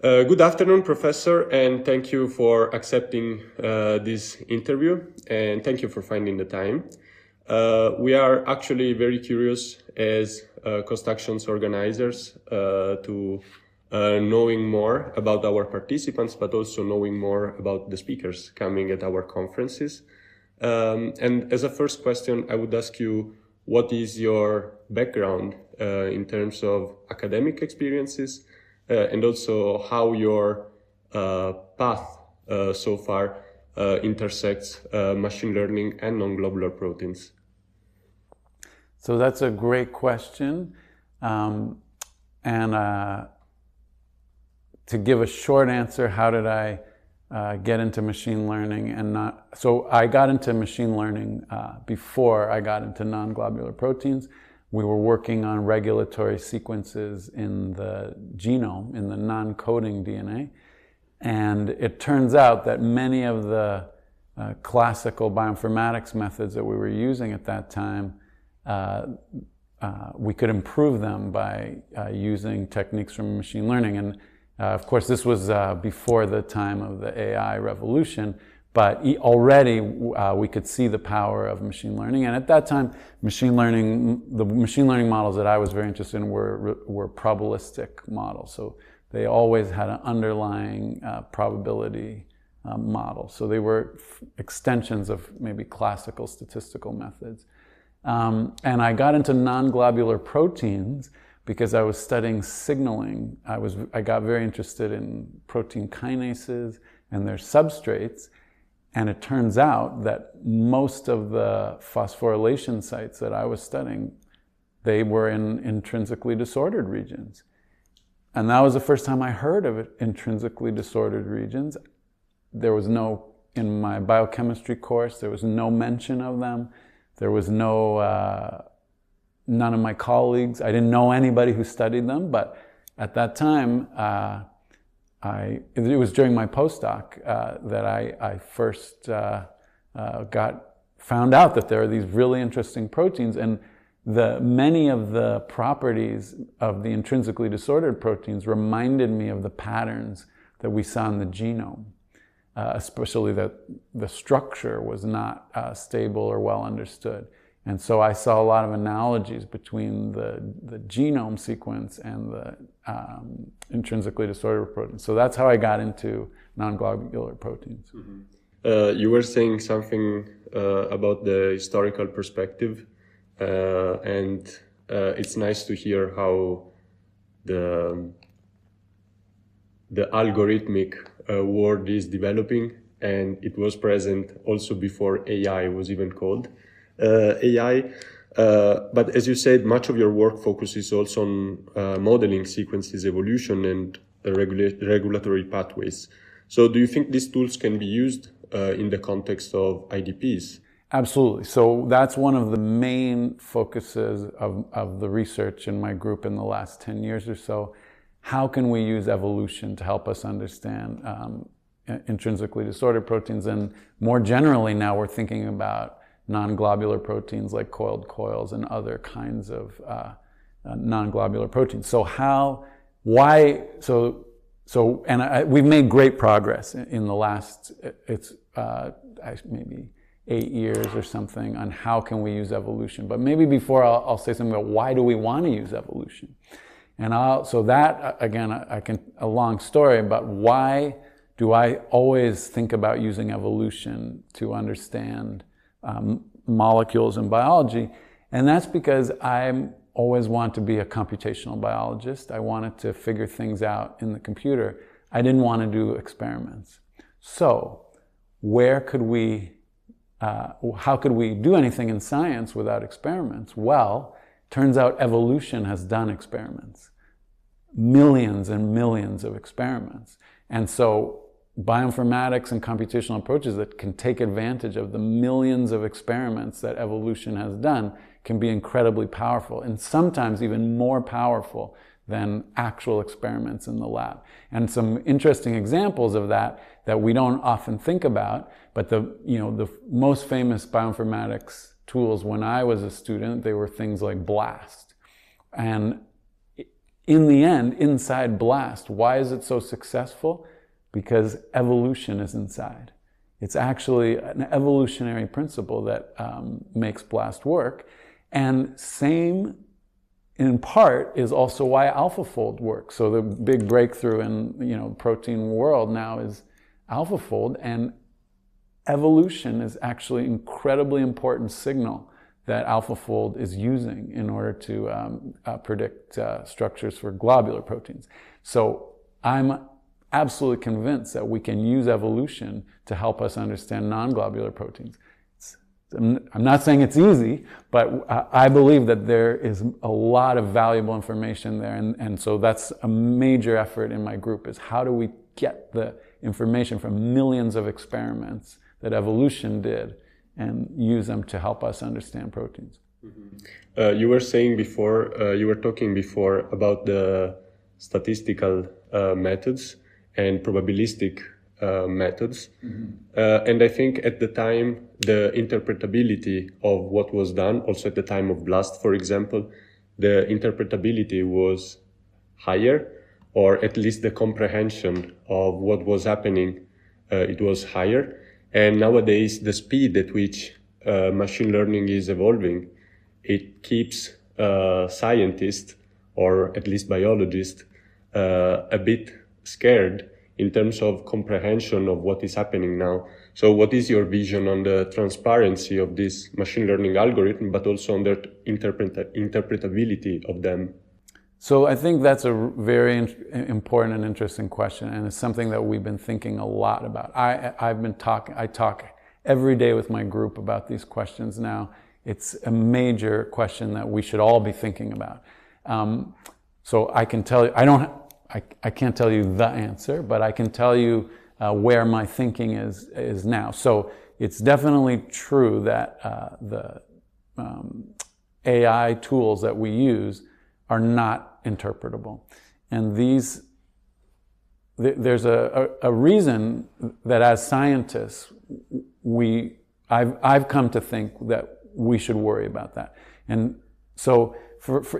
Good afternoon, Professor, and thank you for accepting this interview, and thank you for finding the time. We are actually very curious as constructions organizers to knowing more about our participants, but also knowing more about the speakers coming at our conferences. And as a first question, I would ask you, what is your background in terms of academic experiences? And also how your path so far intersects machine learning and non-globular proteins. So that's a great question. To give a short answer, how did I get into machine learning and not... So I got into machine learning before I got into non-globular proteins. We were working on regulatory sequences in the genome, in the non-coding DNA. And it turns out that many of the classical bioinformatics methods that we were using at that time, we could improve them by using techniques from machine learning. And of course, this was before the time of the AI revolution. But already we could see the power of machine learning. And at that time, the machine learning models that I was very interested in were probabilistic models. So they always had an underlying probability model. So they were extensions of maybe classical statistical methods. And I got into non-globular proteins because I was studying signaling. I got very interested in protein kinases and their substrates. And it turns out that most of the phosphorylation sites that I was studying, they were in intrinsically disordered regions. And that was the first time I heard of intrinsically disordered regions. There was no, in my biochemistry course, there was no mention of them. There was none of my colleagues, I didn't know anybody who studied them, but at that time, it was during my postdoc that I first found out that there are these really interesting proteins, and many of the properties of the intrinsically disordered proteins reminded me of the patterns that we saw in the genome, especially that the structure was not stable or well understood. And so I saw a lot of analogies between the genome sequence and the intrinsically disordered proteins. So that's how I got into non-globular proteins. Mm-hmm. You were saying something about the historical perspective, and it's nice to hear how the algorithmic world is developing, and it was present also before AI was even called AI. But as you said, much of your work focuses also on modeling sequences evolution and regulatory pathways. So do you think these tools can be used in the context of IDPs? Absolutely. So that's one of the main focuses of the research in my group in the last 10 years or so. How can we use evolution to help us understand intrinsically disordered proteins? And more generally now we're thinking about non-globular proteins like coiled coils and other kinds of non-globular proteins. So we've made great progress in the last, maybe 8 years or something on how can we use evolution. But maybe before I'll say something about why do we want to use evolution. And so that, again, a long story, but why do I always think about using evolution to understand molecules in biology? And that's because I always want to be a computational biologist. I wanted to figure things out in the computer. I didn't want to do experiments. So how could we do anything in science without experiments? Well, turns out evolution has done experiments. Millions and millions of experiments. And so bioinformatics and computational approaches that can take advantage of the millions of experiments that evolution has done can be incredibly powerful, and sometimes even more powerful than actual experiments in the lab. And some interesting examples of that we don't often think about, but the most famous bioinformatics tools when I was a student, they were things like BLAST. And in the end, inside BLAST, why is it so successful? Because evolution is inside. It's actually an evolutionary principle that makes BLAST work. And same, in part, is also why AlphaFold works. So the big breakthrough in protein world now is AlphaFold, and evolution is actually an incredibly important signal that AlphaFold is using in order to predict structures for globular proteins. So I'm absolutely convinced that we can use evolution to help us understand non-globular proteins. I'm not saying it's easy, but I believe that there is a lot of valuable information there. And so that's a major effort in my group, is how do we get the information from millions of experiments that evolution did and use them to help us understand proteins. Mm-hmm. You were saying before, you were talking before about the statistical methods and probabilistic methods. Mm-hmm. And I think at the time, the interpretability of what was done, also at the time of BLAST, for example, the interpretability was higher, or at least the comprehension of what was happening, it was higher. And nowadays, the speed at which machine learning is evolving, it keeps scientists, or at least biologists, a bit scared in terms of comprehension of what is happening now. So what is your vision on the transparency of this machine learning algorithm, but also on the interpretability of them? So I think that's a very important and interesting question, and it's something that we've been thinking a lot about. I talk every day with my group about these questions now. It's a major question that we should all be thinking about. So I can tell you, I can't tell you the answer, but I can tell you where my thinking is now. So it's definitely true that the AI tools that we use are not interpretable. And there's a reason that as scientists, I've come to think that we should worry about that. And so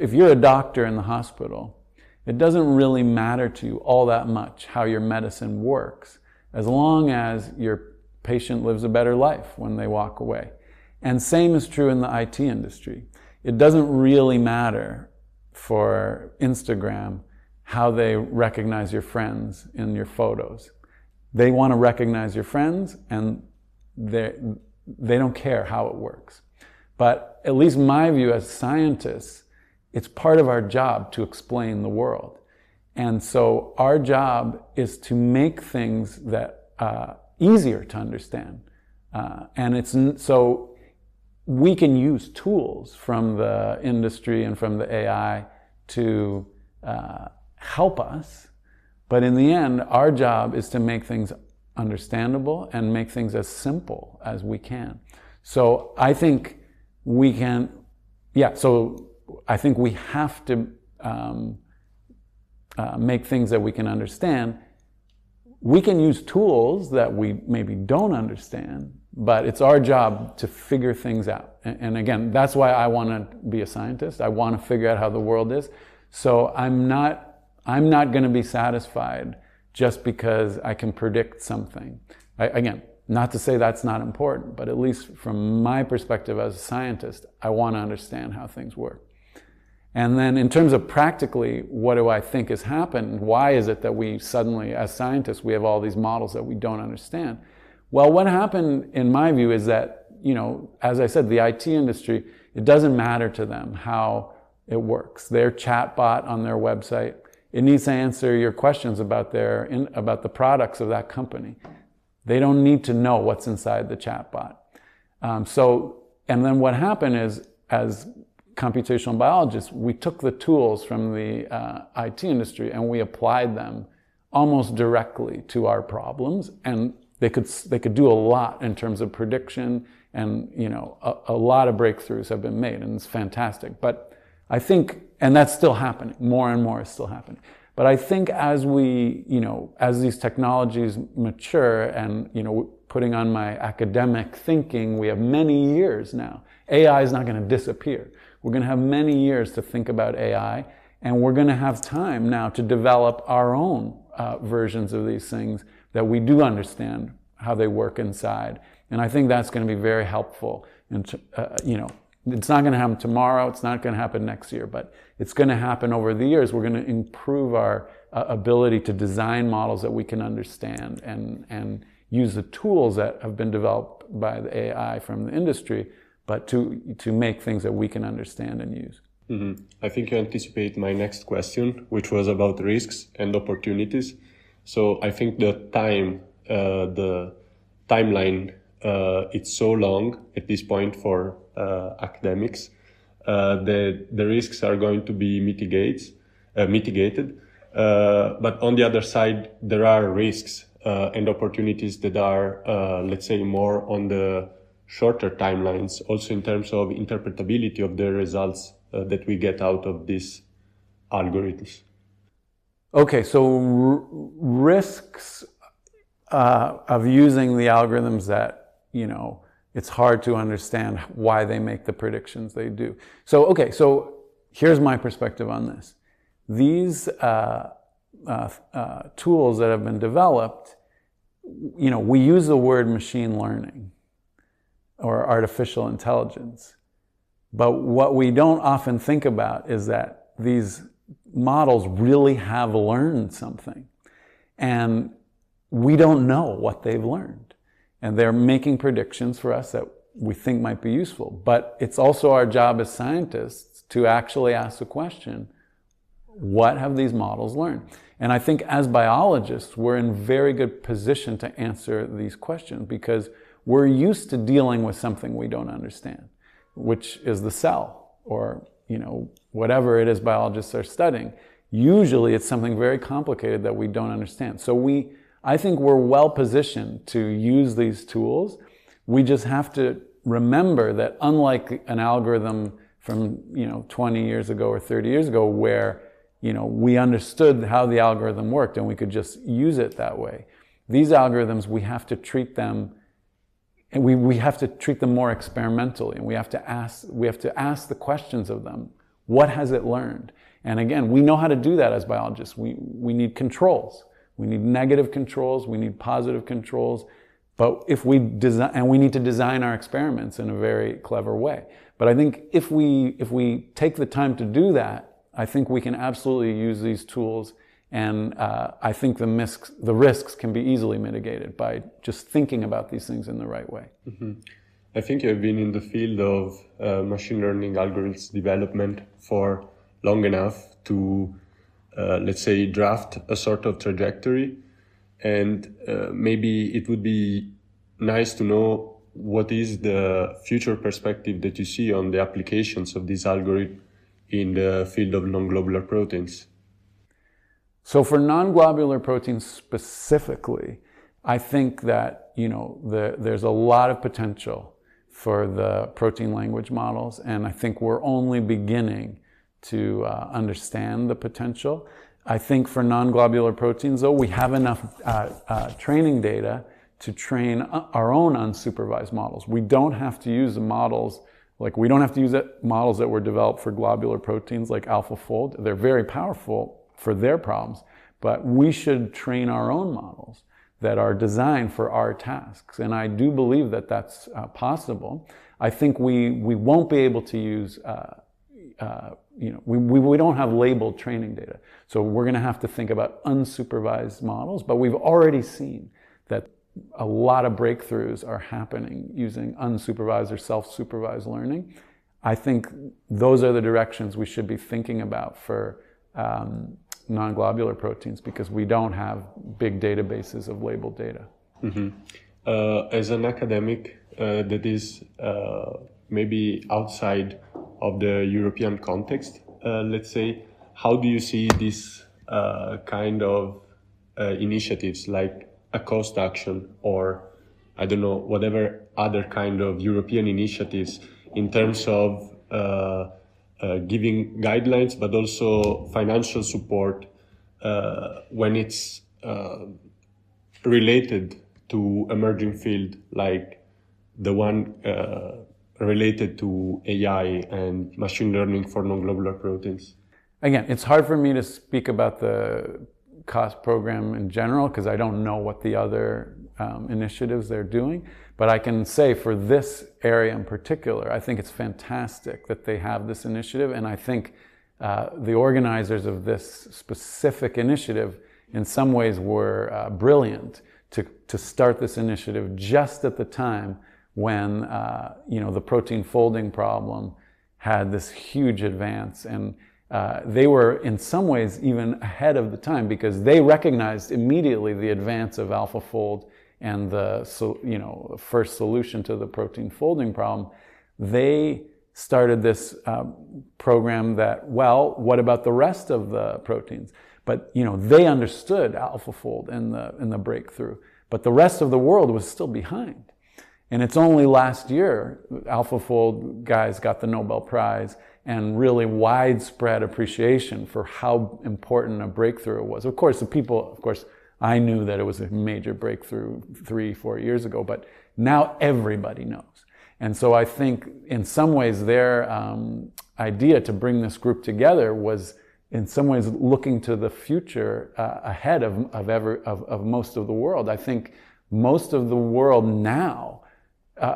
if you're a doctor in the hospital, it doesn't really matter to you all that much how your medicine works, as long as your patient lives a better life when they walk away. And same is true in the IT industry. It doesn't really matter for Instagram how they recognize your friends in your photos. They want to recognize your friends, and they don't care how it works. But at least my view as scientists, it's part of our job to explain the world. And so our job is to make things that easier to understand. So we can use tools from the industry and from the AI to help us. But in the end, our job is to make things understandable and make things as simple as we can. So I think we can, I think we have to make things that we can understand. We can use tools that we maybe don't understand, but it's our job to figure things out. And again, that's why I want to be a scientist. I want to figure out how the world is. So I'm not going to be satisfied just because I can predict something. Again, not to say that's not important, but at least from my perspective as a scientist, I want to understand how things work. And then in terms of practically, what do I think has happened? Why is it that we suddenly, as scientists, we have all these models that we don't understand? Well, what happened, in my view, is that, as I said, the IT industry, it doesn't matter to them how it works. Their chatbot on their website, it needs to answer your questions about the products of that company. They don't need to know what's inside the chatbot. And then what happened is, as computational biologists, we took the tools from the IT industry and we applied them almost directly to our problems, and they could do a lot in terms of prediction, and a lot of breakthroughs have been made, and it's fantastic. But I think, and that's still happening, more and more is still happening. But I think as as these technologies mature, and putting on my academic thinking, we have many years now. AI is not going to disappear. We're going to have many years to think about AI, And we're going to have time now to develop our own versions of these things that we do understand how they work inside. And I think that's going to be very helpful. And it's not going to happen tomorrow. It's not going to happen next year, but it's going to happen over the years. We're going to improve our ability to design models that we can understand and use the tools that have been developed by the AI from the industry, but to make things that we can understand and use. Mm-hmm. I think you anticipate my next question, which was about risks and opportunities. So I think the timeline, it's so long at this point for academics that the risks are going to be mitigated. But on the other side, there are risks and opportunities that are, let's say, more on the shorter timelines, also in terms of interpretability of the results that we get out of these algorithms. Okay, so risks of using the algorithms that, it's hard to understand why they make the predictions they do. So here's my perspective on this. These tools that have been developed, we use the word machine learning or artificial intelligence. But what we don't often think about is that these models really have learned something. And we don't know what they've learned. And they're making predictions for us that we think might be useful. But it's also our job as scientists to actually ask the question, what have these models learned? And I think as biologists, we're in very good position to answer these questions because we're used to dealing with something we don't understand, which is the cell or, whatever it is biologists are studying. Usually it's something very complicated that we don't understand. So I think we're well positioned to use these tools. We just have to remember that unlike an algorithm from, 20 years ago or 30 years ago where, we understood how the algorithm worked and we could just use it that way. These algorithms, we have to treat them and we have to treat them more experimentally, and we have to ask the questions of them. What has it learned? And again, we know how to do that as biologists. We need controls. We need negative controls. We need positive controls. But if we design, and we need to design our experiments in a very clever way. But I think if we take the time to do that, I think we can absolutely use these tools. And I think the risks can be easily mitigated by just thinking about these things in the right way. Mm-hmm. I think you've been in the field of machine learning algorithms development for long enough to, let's say, draft a sort of trajectory. And maybe it would be nice to know what is the future perspective that you see on the applications of this algorithm in the field of non-globular proteins. So for non-globular proteins specifically, I think that, there's a lot of potential for the protein language models, and I think we're only beginning to understand the potential. I think for non-globular proteins, though, we have enough training data to train our own unsupervised models. We don't have to use the models, we don't have to use models that were developed for globular proteins like AlphaFold. They're very powerful for their problems, but we should train our own models that are designed for our tasks. And I do believe that that's possible. I think we won't be able to use, we don't have labeled training data. So we're going to have to think about unsupervised models, but we've already seen that a lot of breakthroughs are happening using unsupervised or self-supervised learning. I think those are the directions we should be thinking about for non-globular proteins because we don't have big databases of labeled data. Mm-hmm. As an academic that is maybe outside of the European context, let's say, how do you see this kind of initiatives like a cost action or, I don't know, whatever other kind of European initiatives in terms of giving guidelines, but also financial support when it's related to emerging field like the one related to AI and machine learning for non-globular proteins? again, it's hard for me to speak about the cost program in general because I don't know what the other initiatives they're doing. But I can say for this area in particular, I think it's fantastic that they have this initiative. And I think the organizers of this specific initiative in some ways were brilliant to start this initiative just at the time when the protein folding problem had this huge advance. And they were in some ways even ahead of the time because they recognized immediately the advance of AlphaFold and the first solution to the protein folding problem. They started this program that, well, what about the rest of the proteins? But they understood AlphaFold and the breakthrough, but the rest of the world was still behind. And it's only last year AlphaFold guys got the Nobel Prize and really widespread appreciation for how important a breakthrough it was. Of course, I knew that it was a major breakthrough 3-4 years ago, but now everybody knows. And so I think in some ways their idea to bring this group together was in some ways looking to the future ahead of most of the world. I think most of the world now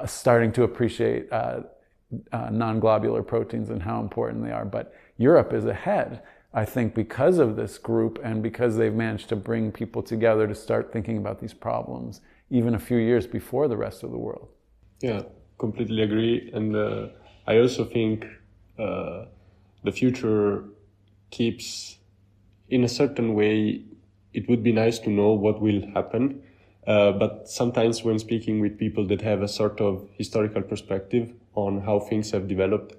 starting to appreciate non-globular proteins and how important they are, but Europe is ahead. I think because of this group and because they've managed to bring people together to start thinking about these problems even a few years before the rest of the world. Yeah, completely agree. And I also think the future keeps, in a certain way, it would be nice to know what will happen. But sometimes when speaking with people that have a sort of historical perspective on how things have developed,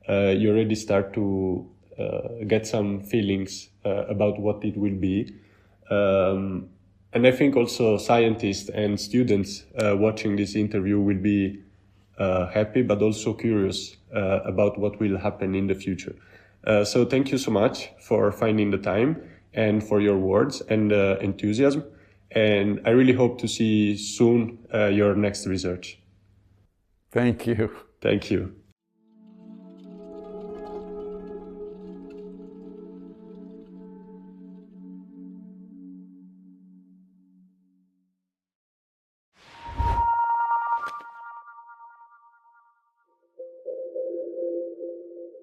you already start to get some feelings about what it will be. And I think also scientists and students watching this interview will be happy, but also curious about what will happen in the future. So thank you so much for finding the time and for your words and enthusiasm. And I really hope to see soon your next research. Thank you. Thank you.